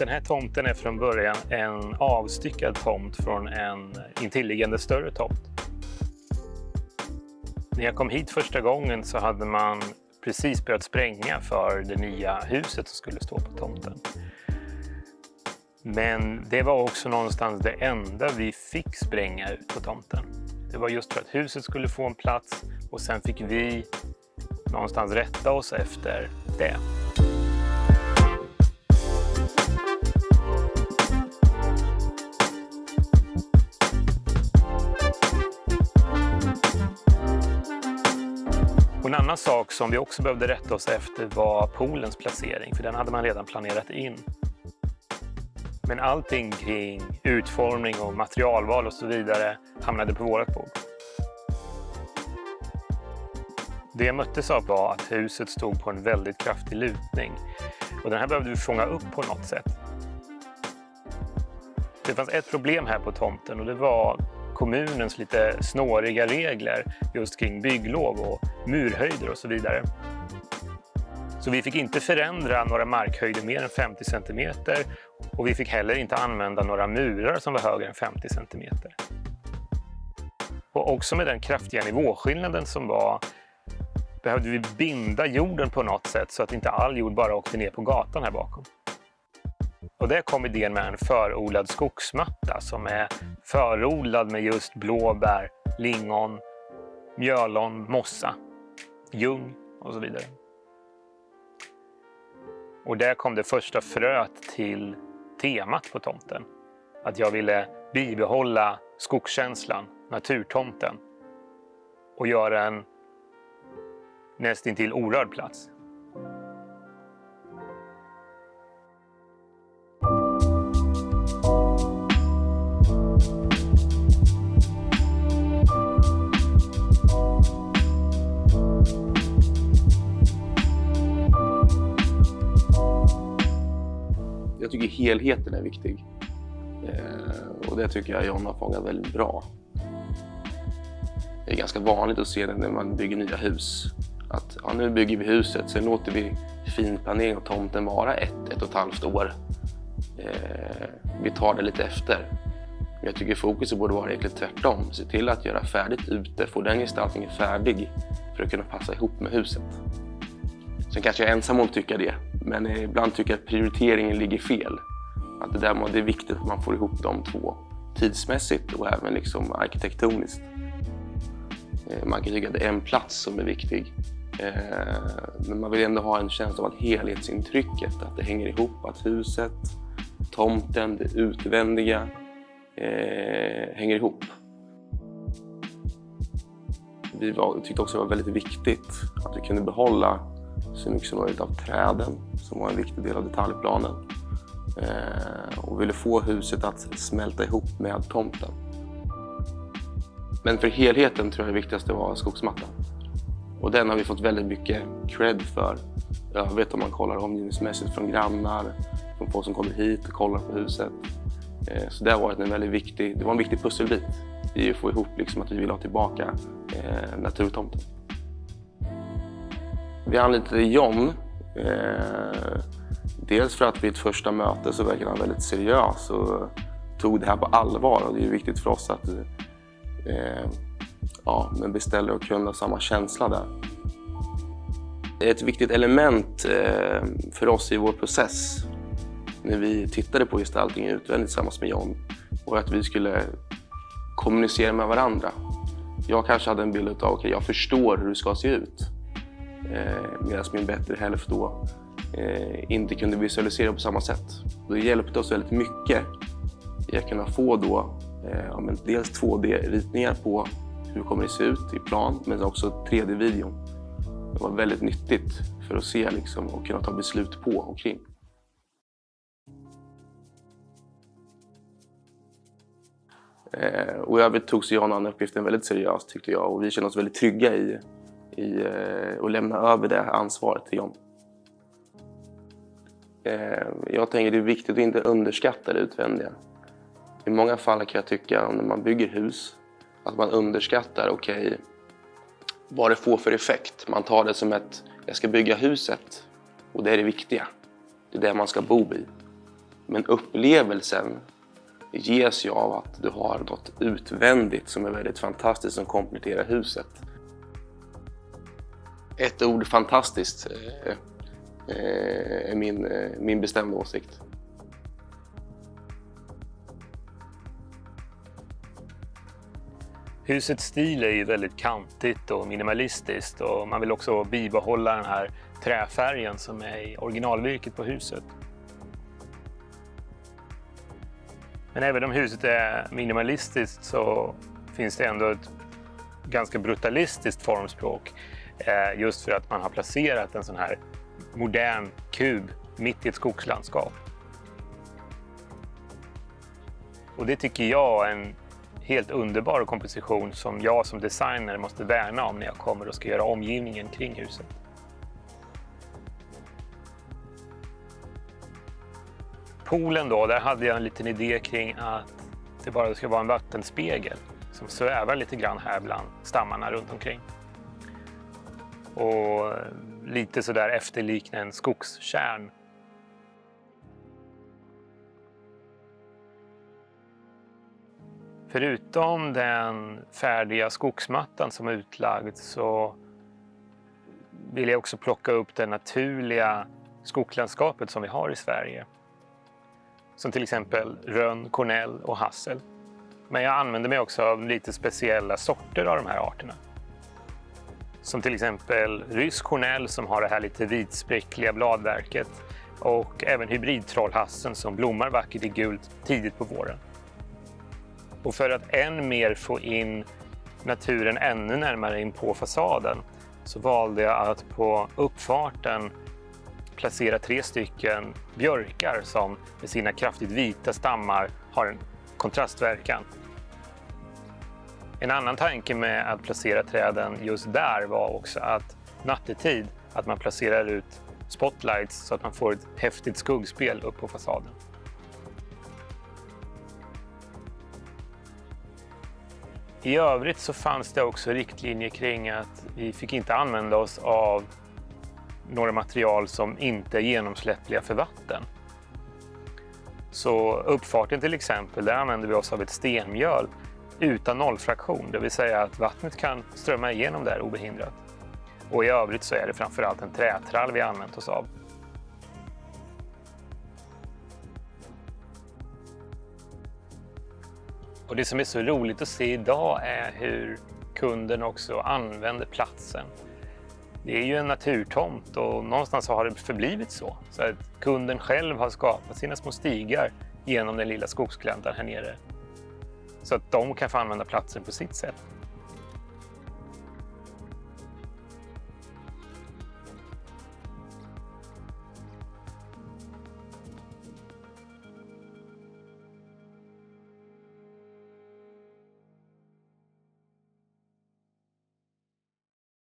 Den här tomten är från början en avstyckad tomt från en intilliggande större tomt. När jag kom hit första gången så hade man precis börjat spränga för det nya huset som skulle stå på tomten. Men det var också någonstans det enda vi fick spränga ut på tomten. Det var just för att huset skulle få en plats och sen fick vi någonstans rätta oss efter det. Och en annan sak som vi också behövde rätta oss efter var poolens placering, för den hade man redan planerat in. Men allting kring utformning och materialval och så vidare hamnade på vårt bord. Det jag möttes av var att huset stod på en väldigt kraftig lutning. Och den här behövde vi fånga upp på något sätt. Det fanns ett problem här på tomten och det var kommunens lite snåriga regler just kring bygglov och murhöjder och så vidare. Så vi fick inte förändra några markhöjder mer än 50 cm och vi fick heller inte använda några murar som var högre än 50 cm. Och också med den kraftiga nivåskillnaden som var behövde vi binda jorden på något sätt så att inte all jord bara åkte ner på gatan här bakom. Och där kom idén med en förodlad skogsmatta som är förodlad med just blåbär, lingon, mjölon, mossa, ljung och så vidare. Och där kom det första fröet till temat på tomten. Att jag ville bibehålla skogskänslan, naturtomten och göra en nästintill orörd plats. Jag tycker helheten är viktig. Och det tycker jag John har fångat väldigt bra. Det är ganska vanligt att se det när man bygger nya hus. Att ja, nu bygger vi huset, sen låter vi finplanering av tomten vara ett och ett halvt år. Vi tar det lite efter. Men jag tycker fokuset borde vara egentligen tvärtom. Se till att göra färdigt ute, få den gestaltningen färdig för att kunna passa ihop med huset. Sen kanske jag är ensam om att tycka det, men ibland tycker jag att prioriteringen ligger fel. Att det är viktigt att man får ihop de två tidsmässigt och även liksom arkitektoniskt. Man kan tycka att det är en plats som är viktig. Men man vill ändå ha en känsla av att helhetsintrycket, att det hänger ihop, att huset, tomten, det utvändiga hänger ihop. Vi tyckte också det var väldigt viktigt att vi kunde behålla så mycket som möjligt av träden som var en viktig del av detaljplanen. Och ville få huset att smälta ihop med tomten. Men för helheten tror jag det viktigaste var skogsmattan. Och den har vi fått väldigt mycket cred för. Jag vet om man kollar omgivningsmässigt från grannar, från folk som kommer hit och kollar på huset. Så det har varit det var en viktig pusselbit i att få ihop liksom att vi vill ha tillbaka naturtomten. Vi anlitade John. Dels för att vid ett första möte så verkade han väldigt seriös och tog det här på allvar. Och det är viktigt för oss att men beställare och kunder har samma känsla där. Ett viktigt element för oss i vår process när vi tittade på gestaltningen utvändigt tillsammans med John var att vi skulle kommunicera med varandra. Jag kanske hade en bild av jag förstår hur det ska se ut. Medan min bättre hälft då inte kunde visualisera på samma sätt. Det hjälpte oss väldigt mycket i att kunna få då dels 2D-ritningar på hur kommer det se ut i plan, men också 3D-videon. Det var väldigt nyttigt för att se liksom, och kunna ta beslut på och kring. Och i övrigt tog sig John an uppgiften väldigt seriöst tyckte jag, och vi kände oss väldigt trygga i att lämna över det ansvaret till John. Jag tänker att det är viktigt att inte underskatta det utvändiga. I många fall kan jag tycka när man bygger hus att man underskattar vad det får för effekt. Man tar det som jag ska bygga huset och det är det viktiga. Det är det man ska bo i. Men upplevelsen ges ju av att du har något utvändigt som är väldigt fantastiskt som kompletterar huset. Ett ord fantastiskt är min bestämda åsikt. Husets stil är ju väldigt kantigt och minimalistiskt och man vill också bibehålla den här träfärgen som är i originalvirket på huset. Men även om huset är minimalistiskt så finns det ändå ett ganska brutalistiskt formspråk just för att man har placerat en sån här modern kub mitt i ett skogslandskap. Och det tycker jag är en helt underbar komposition som jag som designer måste värna om när jag kommer och ska göra omgivningen kring huset. Poolen då, där hade jag en liten idé kring att det bara ska vara en vattenspegel som svävar lite grann här bland stammarna runt omkring. Och lite sådär efterlikna en skogskärn. Förutom den färdiga skogsmattan som är utlagd så vill jag också plocka upp det naturliga skogslandskapet som vi har i Sverige. Som till exempel rönn, kornell och hassel. Men jag använder mig också av lite speciella sorter av de här arterna. Som till exempel rysk kornell som har det här lite vitspräckliga bladverket. Och även hybridtrollhassen som blommar vackert i gult tidigt på våren. Och för att än mer få in naturen ännu närmare in på fasaden så valde jag att på uppfarten placera 3 stycken björkar som med sina kraftigt vita stammar har en kontrastverkan. En annan tanke med att placera träden just där var också att nattetid att man placerar ut spotlights så att man får ett häftigt skuggspel upp på fasaden. I övrigt så fanns det också riktlinjer kring att vi fick inte använda oss av några material som inte är genomsläppliga för vatten. Så uppfarten till exempel, där använder vi oss av ett stenmjöl utan nollfraktion, det vill säga att vattnet kan strömma igenom där obehindrat. Och i övrigt så är det framförallt en trätrall vi har använt oss av. Och det som är så roligt att se idag är hur kunden också använder platsen. Det är ju en naturtomt och någonstans har det förblivit så. Så att kunden själv har skapat sina små stigar genom den lilla skogsgläntan här nere. Så att de kan få använda platsen på sitt sätt.